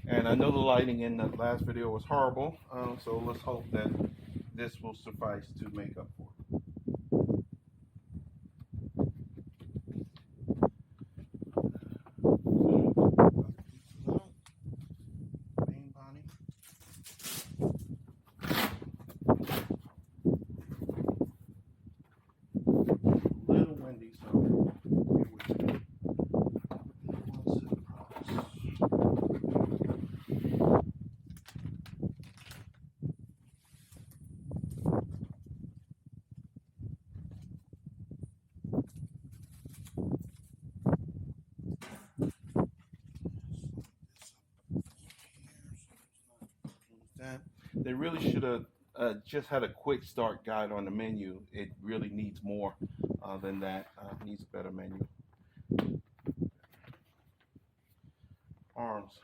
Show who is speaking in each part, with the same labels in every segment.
Speaker 1: And I know the lighting in the last video was horrible, so let's hope that this will suffice to make up for it. Main body. A little windy, so bear with me. One set of props. That they really should have just had a quick start guide on the menu. It really needs more than that. Needs a better menu. Arms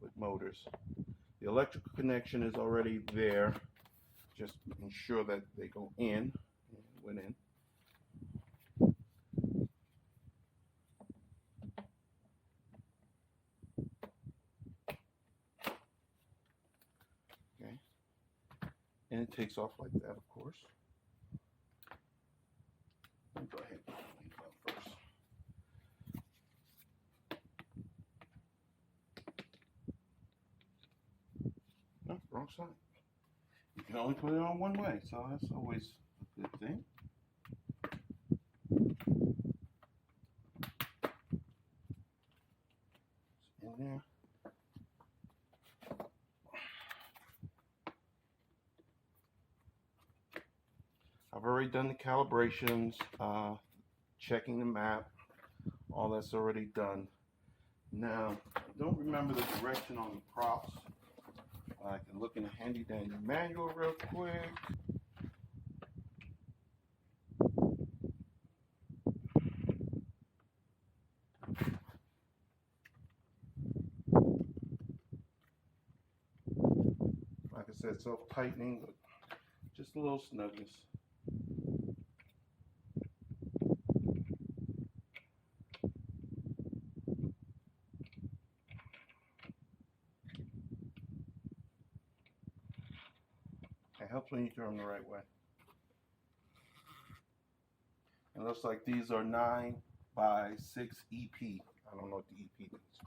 Speaker 1: with motors. The electrical connection is already there. Just ensure that they go in. Went in. Okay. And it takes off like that, of course. Let me go ahead and leave it up first. No, wrong side. You can only put it on one way, so that's always a good thing. It's in there. I've already done the calibrations, checking the map, all that's already done. Now, I don't remember the direction on the props. I can look in the handy dandy manual real quick. Like I said, self-tightening, but just a little snugness. It helps when you turn them the right way. It looks like these are 9 by 6 EP. I don't know what the EP means.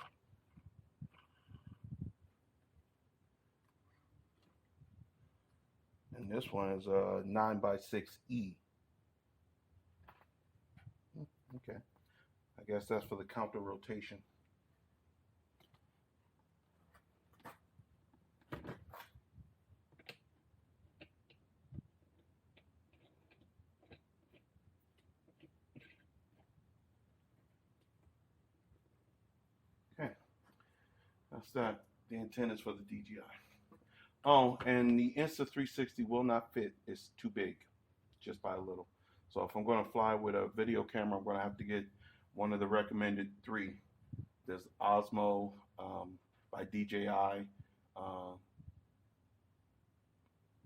Speaker 1: And this one is a 9 by 6 E. Okay. I guess that's for the counter rotation. Okay. That's that. The antennas for the DJI. Oh, and the Insta360 will not fit. It's too big, just by a little. So if I'm going to fly with a video camera, I'm going to have to get one of the recommended 3. There's Osmo by DJI,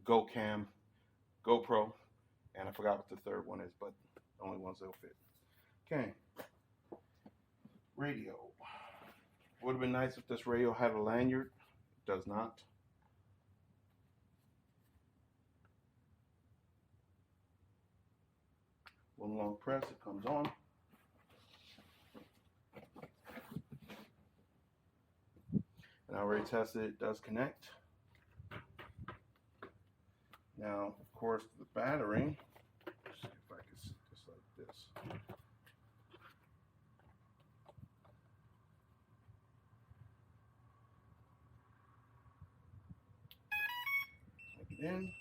Speaker 1: GoCam, GoPro, and I forgot what the third one is, but the only ones that'll fit. Okay. Radio. Would have been nice if this radio had a lanyard. It does not. One long press, it comes on. And I already tested it does connect. Now, of course, the battery, let's see if I can see this like this. Plug it in,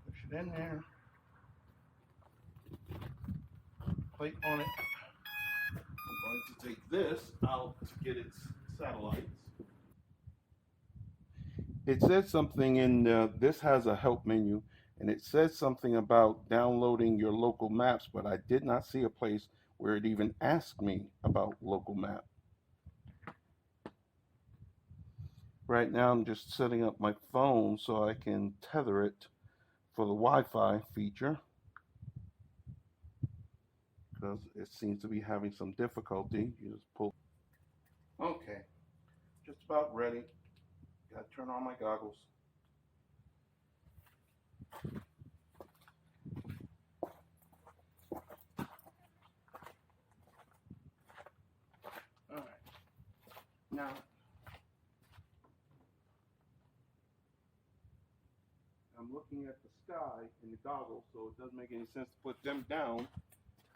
Speaker 1: push it in there, plate on it. I'm going to take this out to get its satellites. It says something in this has a help menu, and it says something about downloading your local maps, but I did not see a place where it even asked me about local map. Right now I'm just setting up my phone so I can tether it for the Wi-Fi feature, because it seems to be having some difficulty. You just pull. about ready. Gotta turn on my goggles. All right. Now, I'm looking at the sky in the goggles, so it doesn't make any sense to put them down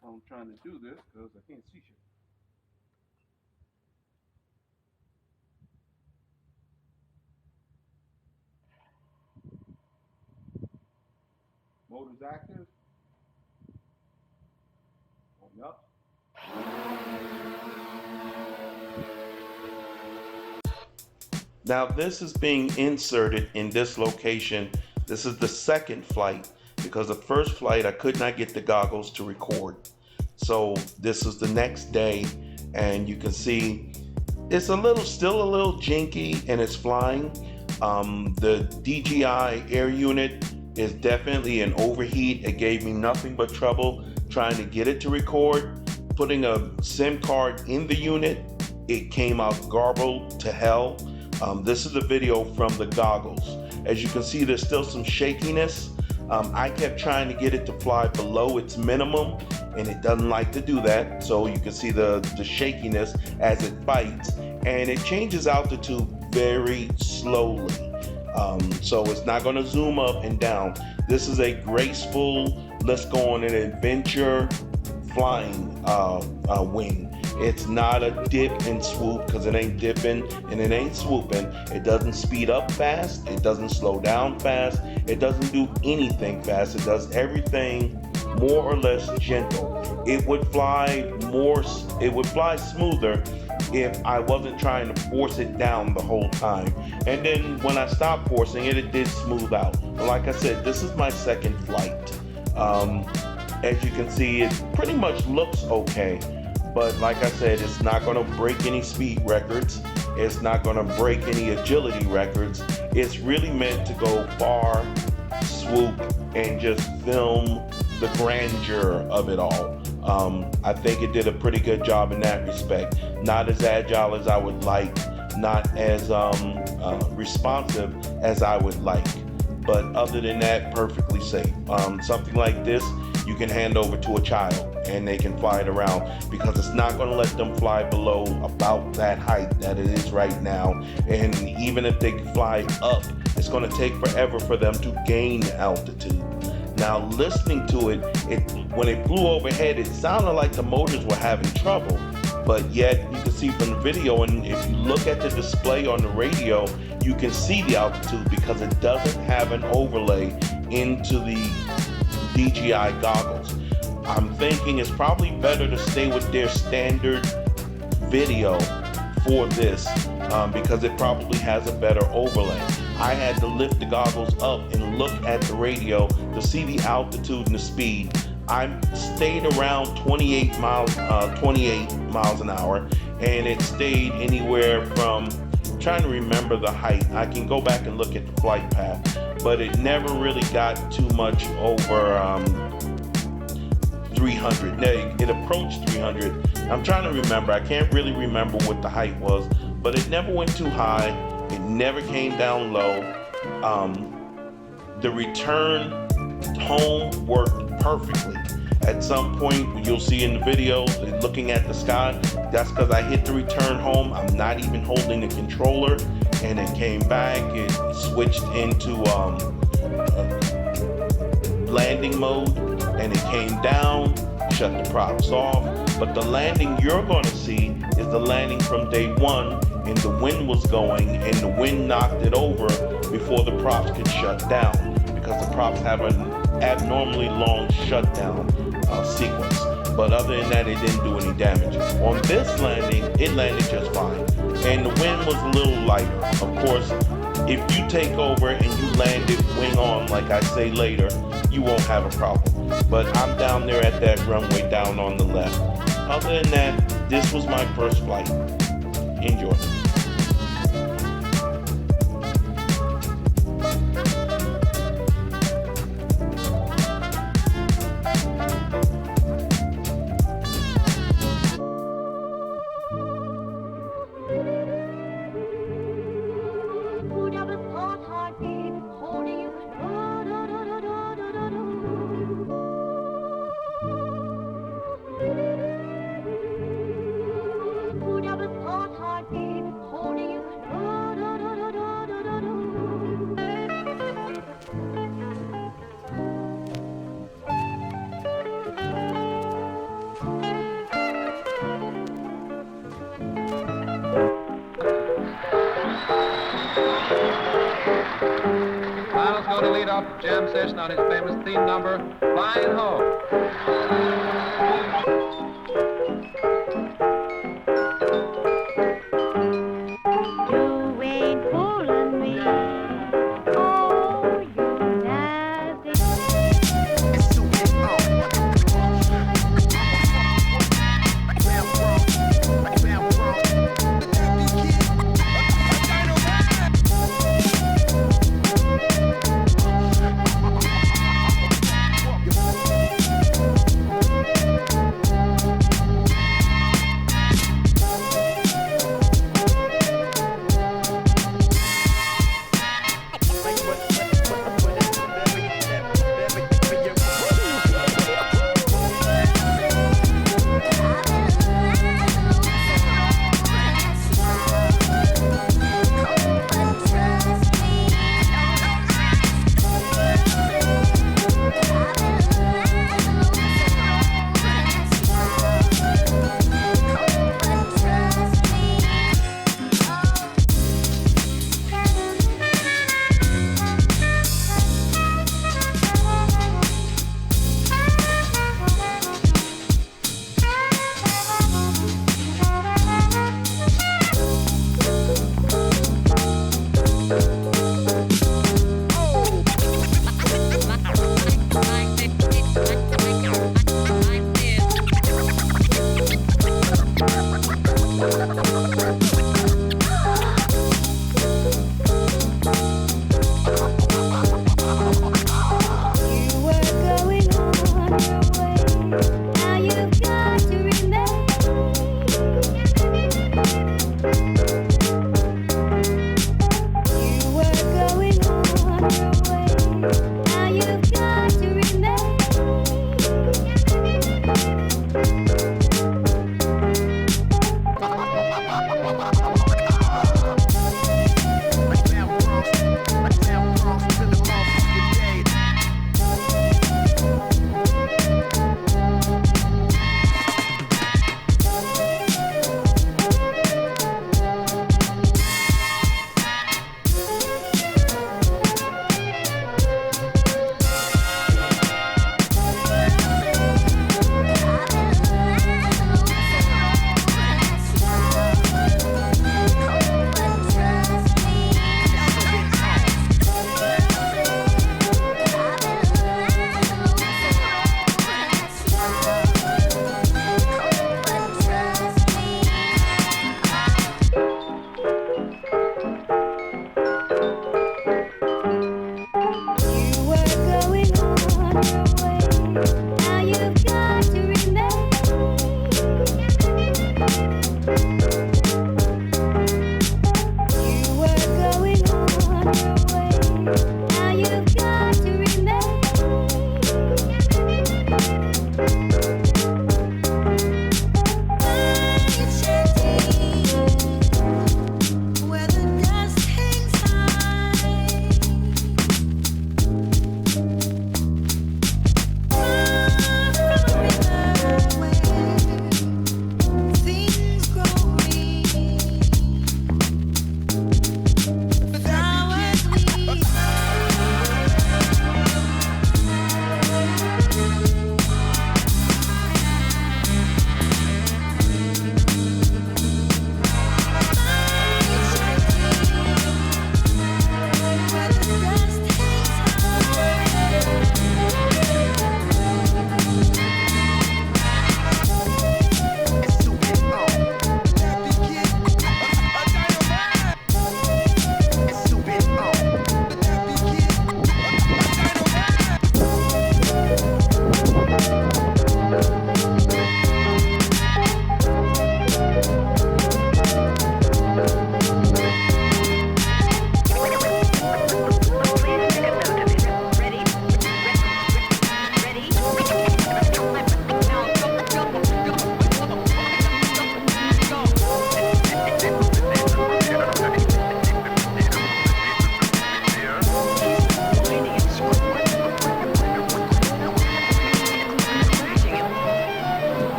Speaker 1: while I'm trying to do this because I can't see shit. Motor's active. Going up. Now this is being inserted in this location. This is the second flight because the first flight I could not get the goggles to record. So this is the next day, and you can see it's still a little jinky and it's flying. The DJI air unit is definitely an overheat. It gave me nothing but trouble trying to get it to record. Putting a SIM card in the unit, it came out garbled to hell. This is a video from the goggles. As you can see, there's still some shakiness. I kept trying to get it to fly below its minimum, and it doesn't like to do that. So you can see the shakiness as it bites, and it changes altitude very slowly. So it's not going to zoom up and down. This is a graceful, let's go on an adventure flying wing. It's not a dip and swoop because it ain't dipping and it ain't swooping. It doesn't speed up fast. It doesn't slow down fast. It doesn't do anything fast. It does everything more or less gentle. It would fly smoother if I wasn't trying to force it down the whole time. And then when I stopped forcing it, it did smooth out. But like I said, this is my second flight. As you can see, it pretty much looks okay. But like I said, it's not going to break any speed records. It's not going to break any agility records. It's really meant to go far, swoop, and just film the grandeur of it all. I think it did a pretty good job in that respect. Not as agile as I would like, not as responsive as I would like. But other than that, perfectly safe. Something like this, you can hand over to a child and they can fly it around because it's not going to let them fly below about that height that it is right now. And even if they fly up, it's going to take forever for them to gain altitude. Now, listening to it, when it flew overhead, it sounded like the motors were having trouble. But yet, you can see from the video, and if you look at the display on the radio, you can see the altitude because it doesn't have an overlay into the DJI goggles. I'm thinking it's probably better to stay with their standard video for this because it probably has a better overlay. I had to lift the goggles up and look at the radio to see the altitude and the speed. I stayed around 28 miles an hour, and it stayed anywhere from, I'm trying to remember the height. I can go back and look at the flight path, but it never really got too much over 300. It approached 300. I'm trying to remember. I can't really remember what the height was, but it never went too high. It never came down low. The return home worked perfectly. At some point, you'll see in the video, looking at the sky, that's because I hit the return home. I'm not even holding the controller, and it came back. It switched into landing mode, and it came down, shut the props off. But the landing you're going to see is the landing from day one, and the wind was going, and the wind knocked it over before the props could shut down, because the props have an abnormally long shutdown sequence. But other than that, it didn't do any damage. On this landing, it landed just fine, and the wind was a little lighter. Of course, if you take over and you land it wing on, like I say later, you won't have a problem. But I'm down there at that runway down on the left. Other than that, this was my first flight. Enjoy.
Speaker 2: up jam session on his famous theme number, Flying Home.
Speaker 3: You ain't fooling me. Oh, you nasty.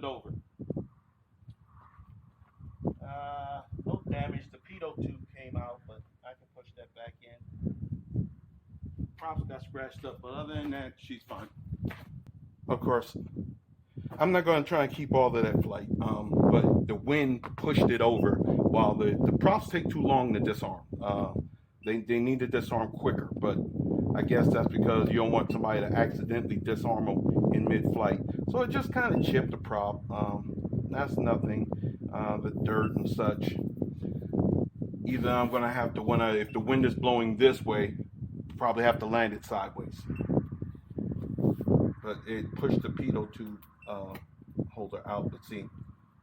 Speaker 1: it over. No damage. The pitot tube came out, but I can push that back in. Props got scratched up, but other than that, she's fine. Of course, I'm not going to try and keep all of that flight, but the wind pushed it over. While the props take too long to disarm. They need to disarm quicker, but I guess that's because you don't want somebody to accidentally disarm them in mid-flight. So it just kind of chipped the prop. That's nothing. The dirt and such. Either I'm going to have to, if the wind is blowing this way, probably have to land it sideways. But it pushed the pitot tube holder out. Let's see,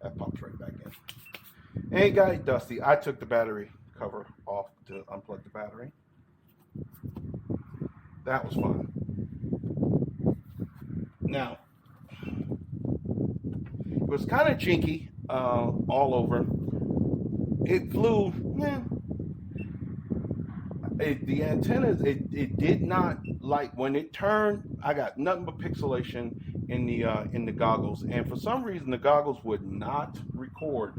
Speaker 1: that pops right back in. Ain't got it dusty. I took the battery cover off to unplug the battery. That was fun. Now, it was kind of jinky all over. It flew, the antennas, it did not, like when it turned, I got nothing but pixelation in the goggles, and for some reason the goggles would not record.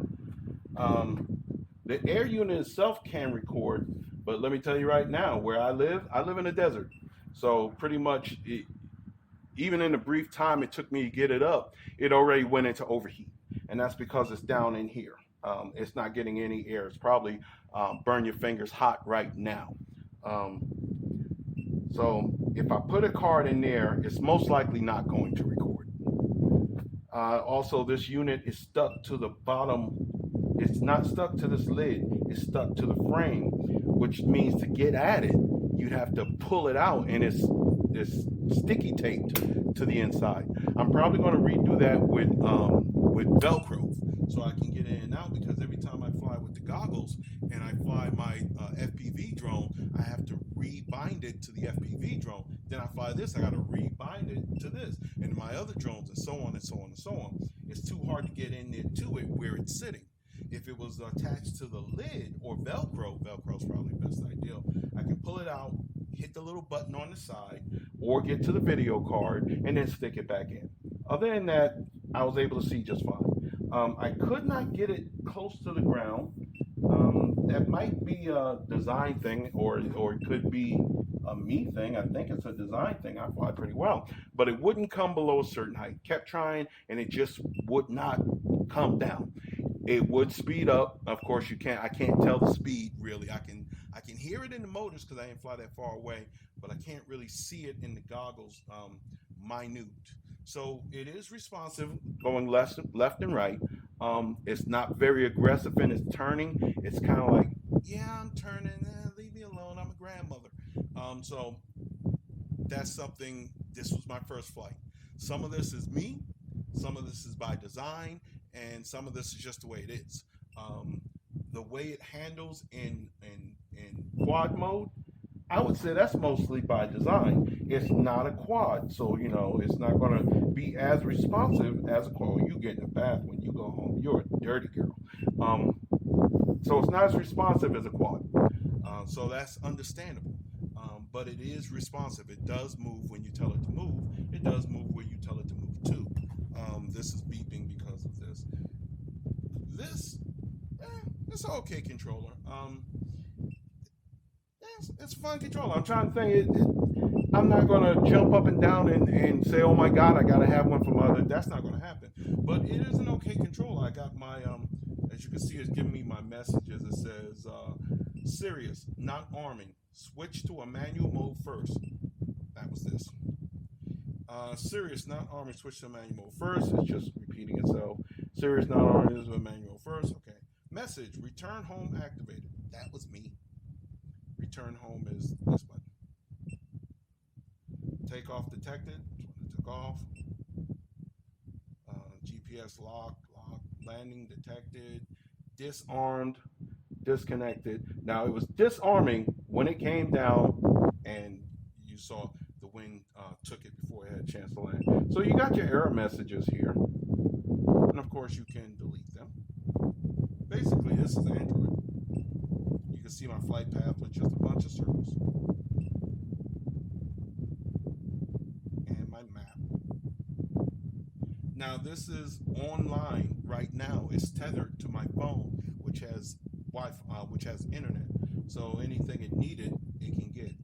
Speaker 1: The air unit itself can record, but let me tell you right now, where I live in a desert, so pretty much even in the brief time it took me to get it up, it already went into overheat, and that's because it's down in here. It's not getting any air. It's probably burn your fingers hot right now. So if I put a card in there, it's most likely not going to record. Also, this unit is stuck to the bottom. It's not stuck to this lid. It's stuck to the frame, which means to get at it, you'd have to pull it out, and it's sticky taped to the inside. I'm probably going to redo that with Velcro, so I can get in and out, because every time I fly with the goggles and I fly my FPV drone, I have to rebind it to the FPV drone. Then I fly this, I got to rebind it to this, and my other drones, and so on and so on and so on. It's too hard to get in there to it where it's sitting. If it was attached to the lid or Velcro's probably the best ideal. I can pull it out, hit the little button on the side, or get to the video card and then stick it back in. Other than that, I was able to see just fine. I could not get it close to the ground. That might be a design thing, or it could be a me thing. I think it's a design thing. I fly pretty well, but it wouldn't come below a certain height. Kept trying, and it just would not come down. It would speed up. Of course, I can't tell the speed really. I can hear it in the motors because I didn't fly that far away, but I can't really see it in the goggles, minute. So it is responsive, going left and right. It's not very aggressive in its turning. It's kind of like, yeah, I'm turning. Leave me alone. I'm a grandmother. So that's something. This was my first flight. Some of this is me. Some of this is by design, and some of this is just the way it is. The way it handles in quad mode, I would say that's mostly by design. It's not a quad, so it's not going to be as responsive as a quad. You get in the bath when you go home. You're a dirty girl. So it's not as responsive as a quad. So that's understandable. But it is responsive. It does move when you tell it to move. It does move where you tell it to move to. This is beeping because of this. It's an okay controller. It's a fun controller. I'm trying to think. I'm not going to jump up and down and say, oh my God, I got to have one from other. That's not going to happen. But it is an okay controller. I got my, as you can see, it's giving me my messages. It says, serious, not arming. Switch to a manual mode first. That was this. Serious, not arming. Switch to a manual mode first. It's just repeating itself. Serious, not arming. This is a manual first. Okay. Message, return home activated. That was me. Return home is this button. Takeoff detected. Took off. GPS lock. Landing detected. Disarmed. Disconnected. Now it was disarming when it came down, and you saw the wind took it before it had a chance to land. So you got your error messages here, and of course you can delete them. Basically, this is Android. You can see my flight path with just a bunch of circles. And my map. Now this is online right now. It's tethered to my phone, which has Wi-Fi, which has internet. So anything it needed, it can get.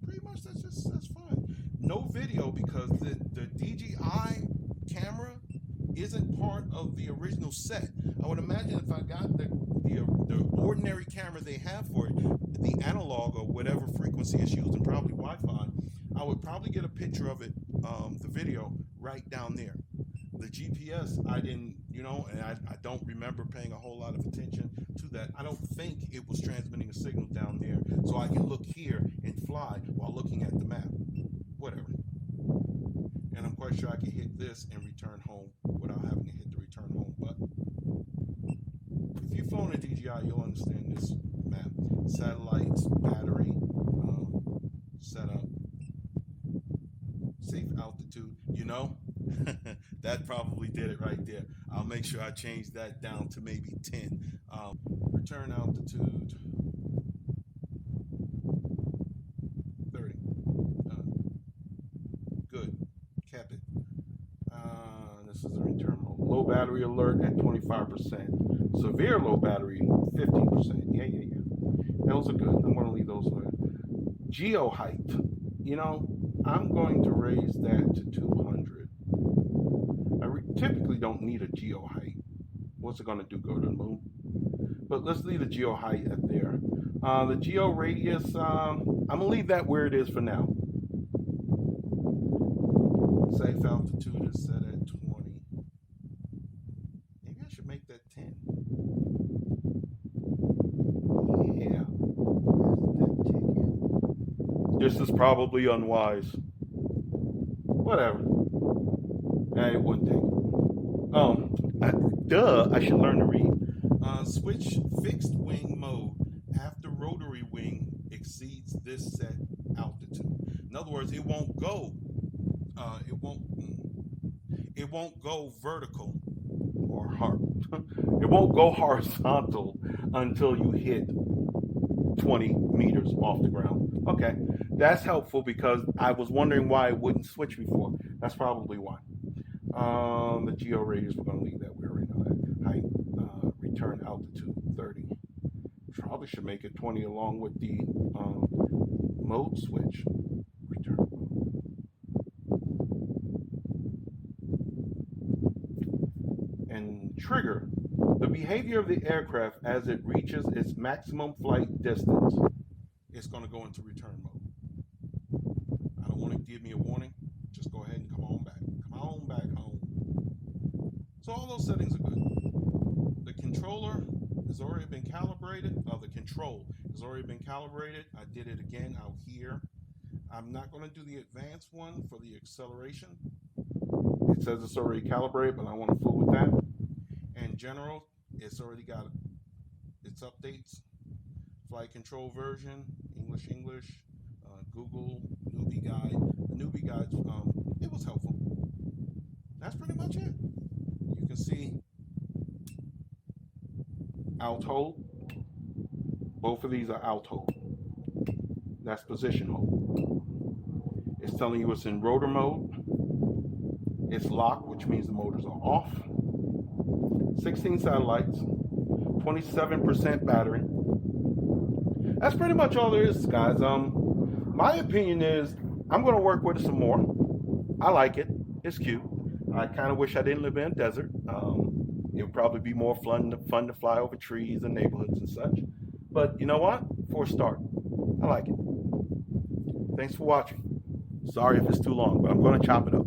Speaker 1: Pretty much that's fine. No video because the DJI camera isn't part of the original set. I would imagine if I got the ordinary camera they have for it, the analog or whatever frequency it's used, and probably Wi-Fi, I would probably get a picture of it, the video right down there. The GPS, I didn't, and I don't remember paying a whole lot of attention to that. I don't think it was transmitting a signal down there, so I can look here and fly while looking at the map. Whatever. And I'm quite sure I can hit this and return home without having to hit the return home button. If you've flown a DJI, you'll understand this map. Satellites, battery, setup, safe altitude, that probably did it right there. I'll make sure I change that down to maybe 10. Return altitude 30. Good. Kept it. This is the return mode. Low battery alert at 25%. Severe low battery 15%. Yeah. Those are good. I'm going to leave those there. Geo height. I'm going to raise that to 200. I typically don't need a geo height. What's it going to do? Go to the moon? But let's leave the geo height at there. The geo radius, I'm going to leave that where it is for now. Safe altitude is set at 20. Maybe I should make that 10. Yeah. This is probably unwise. Whatever. It wouldn't take. I should learn to read. Switch fixed wing mode after rotary wing exceeds this set altitude. In other words, it won't go. It won't go vertical or it won't go horizontal until you hit 20 meters off the ground. Okay, that's helpful because I was wondering why it wouldn't switch before. That's probably why. The geo radius, we're going to leave that where right now. Height, return altitude 30. Probably should make it 20 along with the mode switch. Return mode. And trigger. The behavior of the aircraft as it reaches its maximum flight distance. It's going to go into return mode. I don't want to give me a warning. Just go ahead and come on back. Come on back home. So all those settings are good. The controller has already been calibrated. The control has already been calibrated. I did it again out here. I'm not going to do the advanced one for the acceleration. It says it's already calibrated, but I want to fool with that. And general, it's already got its updates. Flight control version, English, Google, newbie guide. The newbie guide, it was helpful. That's pretty much it. You can see alt hold. Both of these are alt hold. That's position hold. It's telling you it's in rotor mode. It's locked, which means the motors are off. 16 satellites, 27% battery. That's pretty much all there is, guys. My opinion is I'm going to work with it some more. I like it. It's cute. I kind of wish I didn't live in a desert. It would probably be more fun to fly over trees and neighborhoods and such. But you know what? For a start, I like it. Thanks for watching. Sorry if it's too long, but I'm going to chop it up.